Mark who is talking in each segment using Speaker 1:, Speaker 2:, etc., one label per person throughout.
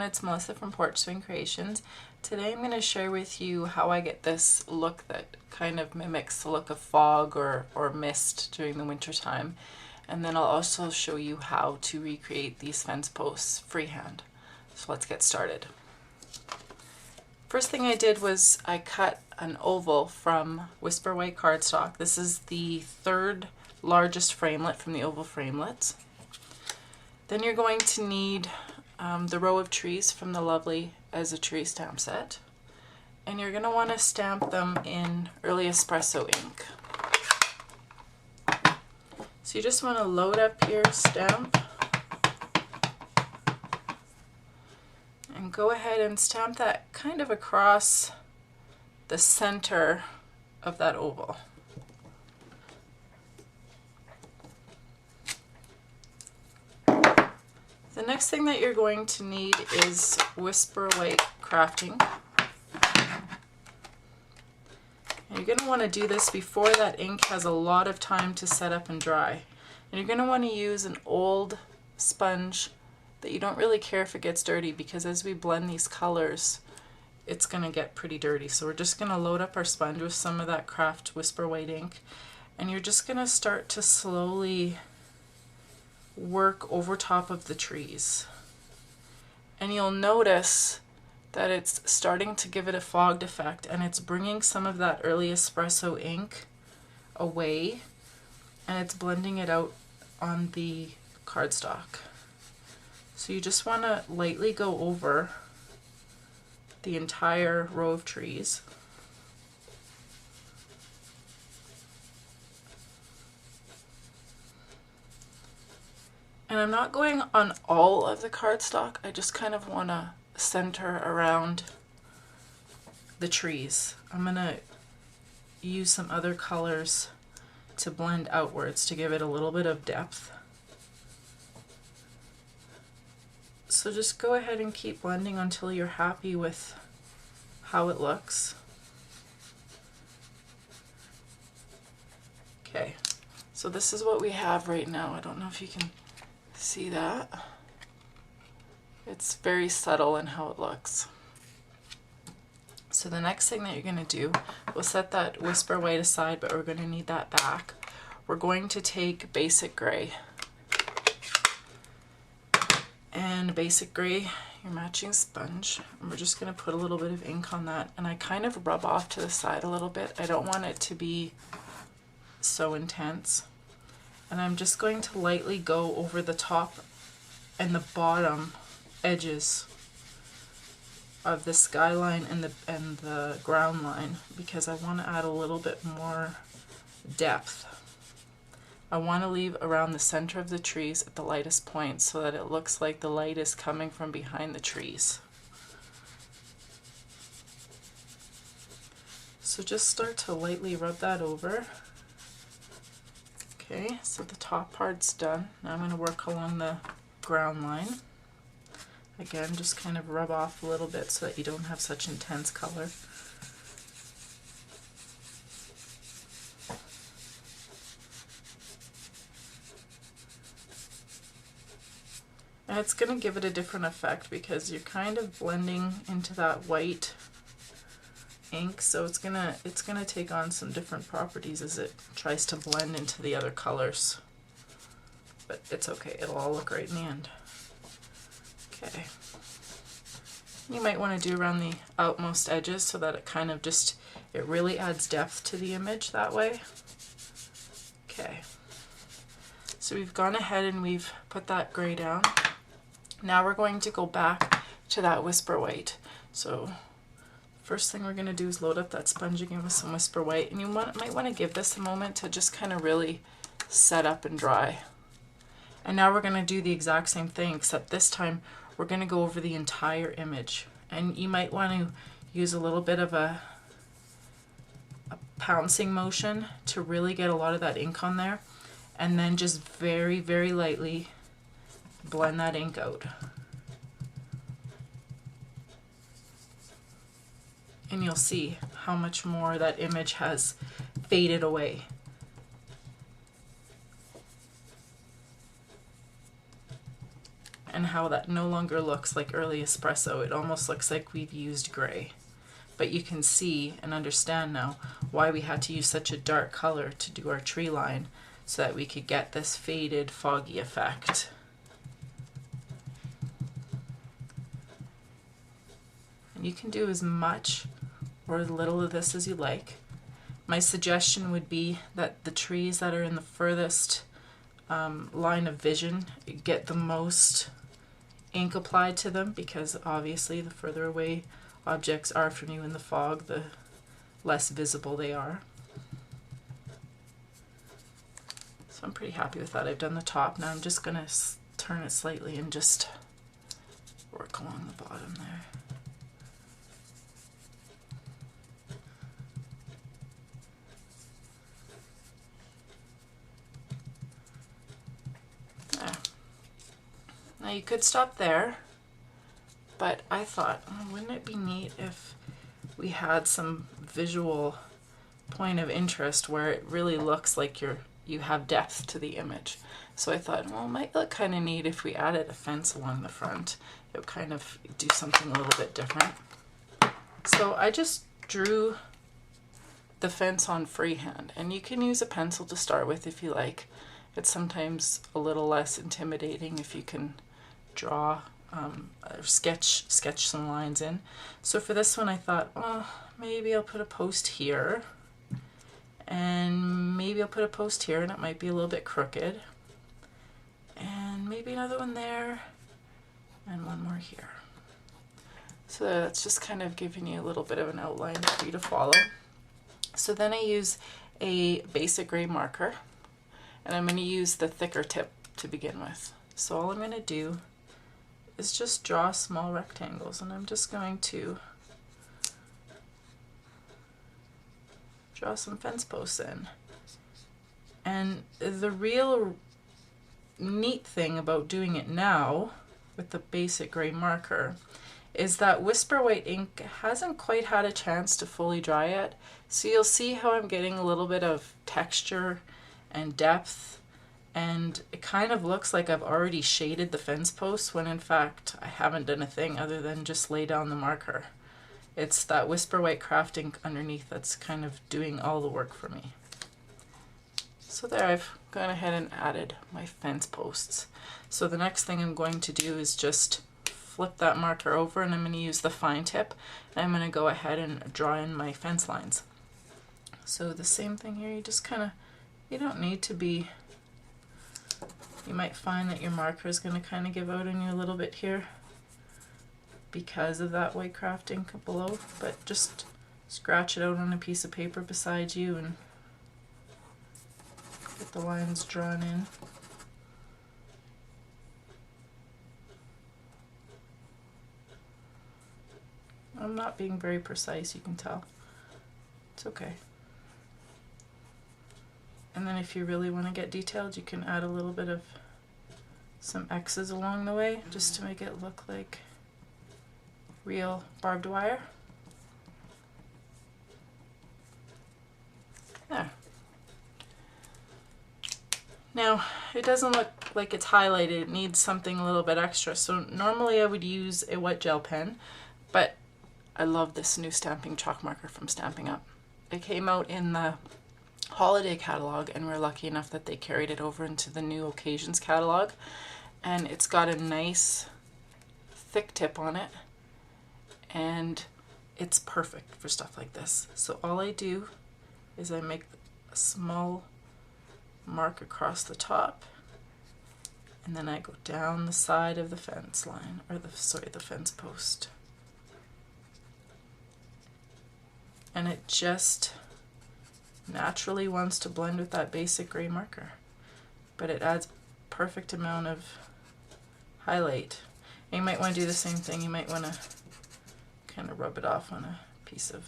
Speaker 1: it's Melissa from Porch Swing Creations. Today I'm going to share with you how I get this look that kind of mimics the look of fog or mist during the winter time. And then I'll also show you how to recreate these fence posts freehand. So let's get started. First thing I did was I cut an oval from Whisper White cardstock. This is the third largest framelit from the oval framelits. Then you're going to need the row of trees from the lovely As a Tree stamp set. And you're going to want to stamp them in early espresso ink. So you just want to load up your stamp and go ahead and stamp that kind of across the center of that oval. The next thing that you're going to need is Whisper White crafting. And you're going to want to do this before that ink has a lot of time to set up and dry. And you're going to want to use an old sponge that you don't really care if it gets dirty, because as we blend these colors, it's going to get pretty dirty. So we're just going to load up our sponge with some of that Craft Whisper White ink, and you're just going to start to slowly work over top of the trees. And you'll notice that it's starting to give it a fogged effect, and it's bringing some of that early espresso ink away, and it's blending it out on the cardstock. So you just want to lightly go over the entire row of trees. And I'm not going on all of the cardstock, I just kind of want to center around the trees. I'm going to use some other colors to blend outwards to give it a little bit of depth. So just go ahead and keep blending until you're happy with how it looks. Okay, so this is what we have right now. I don't know if you can see that. It's very subtle in how it looks. So the next thing that you're going to do, we'll set that Whisper White aside, but we're going to need that back. We're going to take Basic Gray. And Basic Gray, your matching sponge, and we're just going to put a little bit of ink on that, and I kind of rub off to the side a little bit. I don't want it to be so intense. And I'm just going to lightly go over the top and the bottom edges of the skyline and the ground line, because I want to add a little bit more depth. I want to leave around the center of the trees at the lightest point so that it looks like the light is coming from behind the trees. So just start to lightly rub that over. Okay, so the top part's done. Now I'm going to work along the ground line. Again, just kind of rub off a little bit so that you don't have such intense color. And it's going to give it a different effect because you're kind of blending into that white ink, so it's gonna take on some different properties as it tries to blend into the other colors. But it's okay, it'll all look great in the end. Okay. You might want to do around the outmost edges so that it kind of just, it really adds depth to the image that way. Okay. So we've gone ahead and we've put that gray down. Now we're going to go back to that Whisper White. So first thing we're going to do is load up that sponge again with some Whisper White, and you might want to give this a moment to just kind of really set up and dry. And now we're going to do the exact same thing, except this time we're going to go over the entire image. And you might want to use a little bit of a pouncing motion to really get a lot of that ink on there, and then just very, very lightly blend that ink out. And you'll see how much more that image has faded away. and how that no longer looks like early espresso. It almost looks like we've used gray. But you can see and understand now why we had to use such a dark color to do our tree line, so that we could get this faded, foggy effect. And you can do as much or as little of this as you like. My suggestion would be that the trees that are in the furthest line of vision get the most ink applied to them, because obviously the further away objects are from you in the fog, the less visible they are. So I'm pretty happy with that. I've done the top. Now I'm just going to turn it slightly and just work along the bottom there. Now you could stop there, but I thought, oh, wouldn't it be neat if we had some visual point of interest where it really looks like you have depth to the image. So I thought, well, it might look kind of neat if we added a fence along the front. It would kind of do something a little bit different. So I just drew the fence on freehand, and you can use a pencil to start with if you like. It's sometimes a little less intimidating if you can draw or sketch some lines in. So for this one I thought, well, maybe I'll put a post here, and maybe I'll put a post here, and it might be a little bit crooked, and maybe another one there, and one more here. So that's just kind of giving you a little bit of an outline for you to follow. So then I use a basic gray marker, and I'm going to use the thicker tip to begin with. So all I'm going to do is just draw small rectangles, and I'm just going to draw some fence posts in. And the real neat thing about doing it now with the basic gray marker is that Whisper White ink hasn't quite had a chance to fully dry yet. So you'll see how I'm getting a little bit of texture and depth, and it kind of looks like I've already shaded the fence posts when in fact I haven't done a thing other than just lay down the marker. It's that Whisper White craft ink underneath that's kind of doing all the work for me. So there, I've gone ahead and added my fence posts. So the next thing I'm going to do is just flip that marker over, and I'm going to use the fine tip, and I'm going to go ahead and draw in my fence lines. So the same thing here, you just kind of, you don't need to be, you might find that your marker is going to kind of give out on you a little bit here because of that white craft ink below, but just scratch it out on a piece of paper beside you and get the lines drawn in. I'm not being very precise, you can tell. It's okay. And then if you really want to get detailed, you can add a little bit of some X's along the way just to make it look like real barbed wire. There. Now, it doesn't look like it's highlighted, it needs something a little bit extra. So normally I would use a wet gel pen, but I love this new stamping chalk marker from Stampin' Up. It came out in the holiday catalog, and we're lucky enough that they carried it over into the new occasions catalog, and it's got a nice thick tip on it, and it's perfect for stuff like this. So all I do is I make a small mark across the top, and then I go down the side of the fence line, or the fence post. And it just naturally wants to blend with that basic gray marker, but it adds perfect amount of highlight. And you might want to do the same thing. You might want to kind of rub it off on a piece of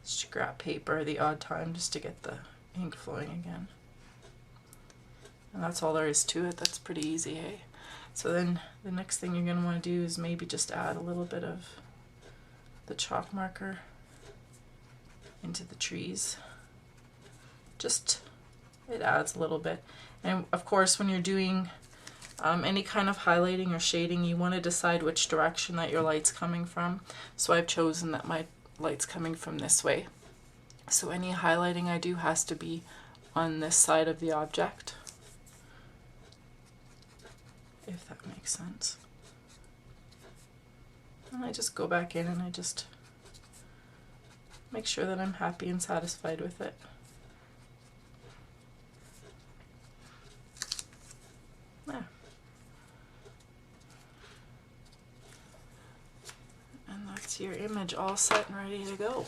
Speaker 1: scrap paper the odd time just to get the ink flowing again. And that's all there is to it. That's pretty easy, hey? So then the next thing you're going to want to do is maybe just add a little bit of the chalk marker into the trees. Just, it adds a little bit. And of course when you're doing Any kind of highlighting or shading, you want to decide which direction that your light's coming from. So I've chosen that my light's coming from this way. So any highlighting I do has to be on this side of the object, if that makes sense. And I just go back in and I just make sure that I'm happy and satisfied with it. There. And that's your image all set and ready to go.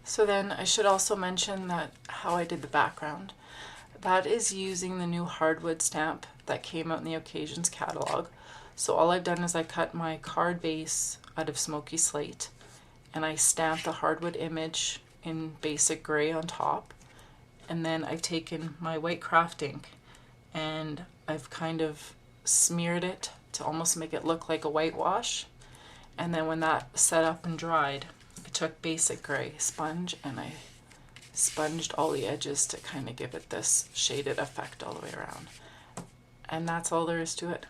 Speaker 1: So then I should also mention that how I did the background. That is using the new hardwood stamp that came out in the Occasions catalog. So all I've done is I cut my card base out of smoky slate and I stamped the hardwood image in basic gray on top. And then I've taken my white craft ink and I've kind of smeared it to almost make it look like a whitewash. And then when that set up and dried, I took basic gray sponge and I sponged all the edges to kind of give it this shaded effect all the way around. And that's all there is to it.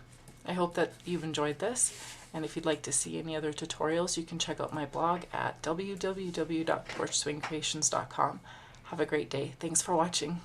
Speaker 1: I hope that you've enjoyed this, and if you'd like to see any other tutorials, you can check out my blog at www.porchswingcreations.com. Have a great day. Thanks for watching.